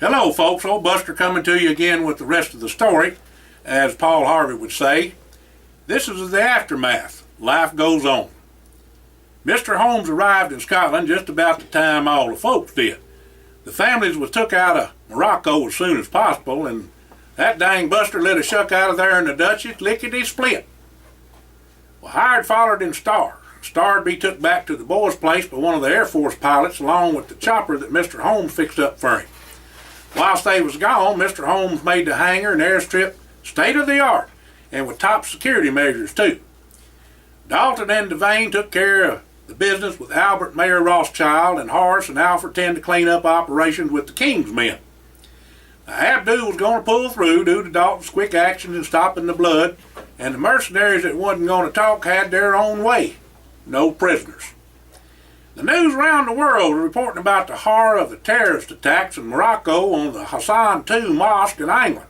Hello folks, old Buster coming to you again with the rest of the story. As Paul Harvey would say, this is the aftermath. Life goes on. Mr. Holmes arrived in Scotland just about the time all the folks did. The families was took out of Morocco as soon as possible, and that dang Buster let a shuck out of there in the Dutchess, lickety-split. Well, Hired followed in Star. Star'd be took back to the boys' place by one of the Air Force pilots along with the chopper that Mr. Holmes fixed up for him. Whilst they was gone, Mr. Holmes made the hangar and airstrip state-of-the-art, and with top security measures too. Dalton and Devane took care of the business with Albert Mayer Rothschild, and Horace and Alfred tend to clean up operations with the King's men. Now, Abdul was going to pull through due to Dalton's quick actions in stopping the blood, and the mercenaries that wasn't going to talk had their own way. No prisoners. The news around the world was reporting about the horror of the terrorist attacks in Morocco on the Hassan II Mosque in England.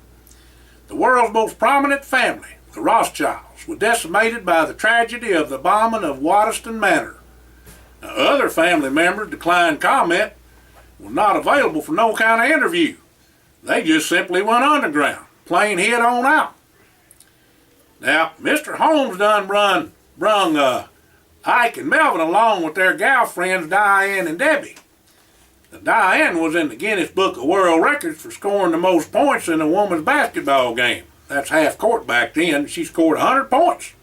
The world's most prominent family, the Rothschilds, was decimated by the tragedy of the bombing of Waddesdon Manor. Now, other family members declined comment, were not available for no kind of interview. They just simply went underground, plain head on out. Now, Mr. Holmes done brung Ike and Melvin along with their gal friends Diane and Debbie. Now, Diane was in the Guinness Book of World Records for scoring the most points in a woman's basketball game. That's half court back then. She scored 100 points.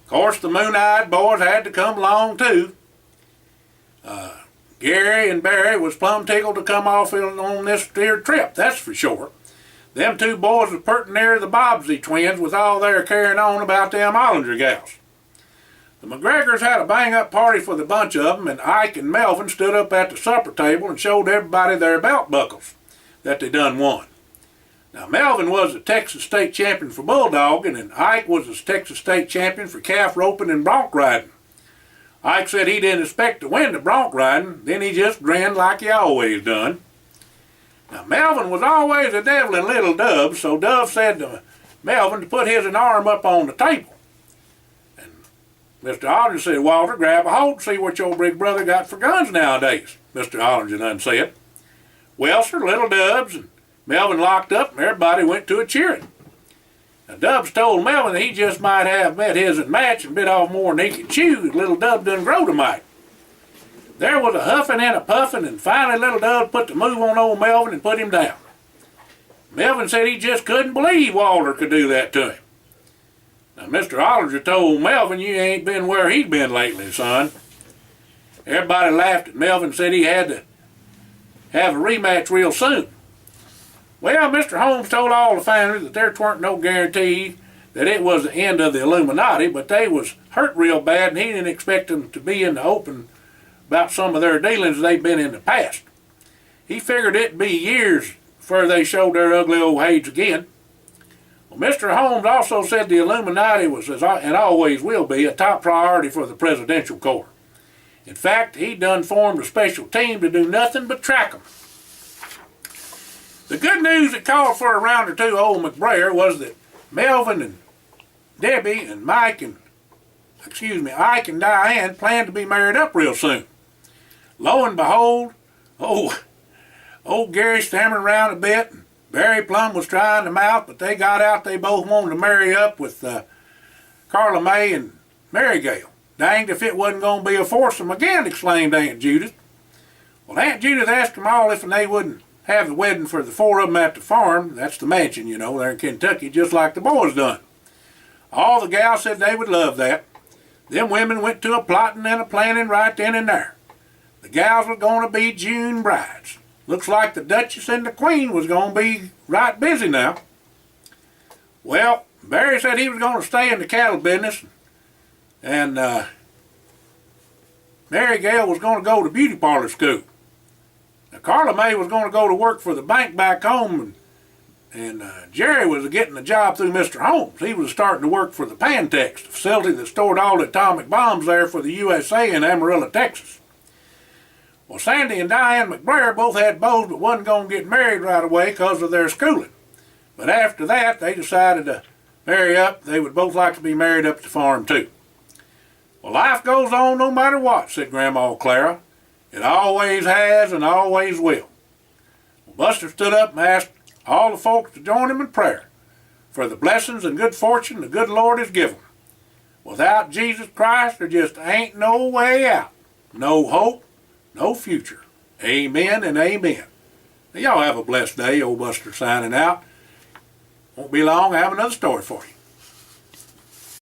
Of course, the moon-eyed boys had to come along too. Gary and Barry was plumb tickled to come off on this here trip, that's for sure. Them two boys was pert near the Bobbsey twins with all their carrying on about them Ollinger gals. The McGregors had a bang-up party for the bunch of them, and Ike and Melvin stood up at the supper table and showed everybody their belt buckles that they done won. Now, Melvin was the Texas state champion for bulldogging, and Ike was the Texas state champion for calf roping and bronc riding. Ike said he didn't expect to win the bronc riding, then he just grinned like he always done. Now, Melvin was always a devil in little Dub, so Dub said to Melvin to put his arm up on the table. Mr. Ollinger said, "Walter, grab a hold and see what your big brother got for guns nowadays," Mr. Ollinger done said. Well, sir, little Dubs and Melvin locked up, and everybody went to a cheering. Now, Dubs told Melvin that he just might have met his match and bit off more than he could chew. Little Dub done growed a mite. There was a huffing and a puffing, and finally little Dub put the move on old Melvin and put him down. Melvin said he just couldn't believe Walter could do that to him. Now, Mr. Ollinger told Melvin, "You ain't been where he'd been lately, son." Everybody laughed at Melvin and said he had to have a rematch real soon. Well, Mr. Holmes told all the families that there weren't no guarantee that it was the end of the Illuminati, but they was hurt real bad, and he didn't expect them to be in the open about some of their dealings they'd been in the past. He figured it'd be years before they showed their ugly old heads again. Well, Mr. Holmes also said the Illuminati was, and always will be, a top priority for the Presidential Corps. In fact, he done formed a special team to do nothing but track them. The good news that called for a round or two old McBrayer was that Melvin and Debbie and Ike and Diane planned to be married up real soon. Lo and behold, old Gary stammered around a bit, and Barry Plum was trying to mouth, but they got out they both wanted to marry up with Carla May and Mary Gale. Danged if it wasn't going to be a foursome again, exclaimed Aunt Judith. Well, Aunt Judith asked them all if they wouldn't have the wedding for the four of them at the farm. That's the mansion, you know, there in Kentucky, just like the boys done. All the gals said they would love that. Them women went to a plotting and a planning right then and there. The gals were going to be June brides. Looks like the Duchess and the Queen was going to be right busy now. Well, Barry said he was going to stay in the cattle business, and Mary Gale was going to go to beauty parlor school. Now, Carla May was going to go to work for the bank back home, and Jerry was getting a job through Mr. Holmes. He was starting to work for the Pantex, the facility that stored all the atomic bombs there for the USA in Amarillo, Texas. Well, Sandy and Diane McBrayer both had beaux but wasn't going to get married right away because of their schooling. But after that, they decided to marry up. They would both like to be married up at the farm, too. Well, life goes on no matter what, said Grandma Clara. It always has and always will. Well, Buster stood up and asked all the folks to join him in prayer for the blessings and good fortune the good Lord has given them. Without Jesus Christ, there just ain't no way out, no hope, no future. Amen and amen. Now, y'all have a blessed day. Old Buster signing out. Won't be long. I have another story for you.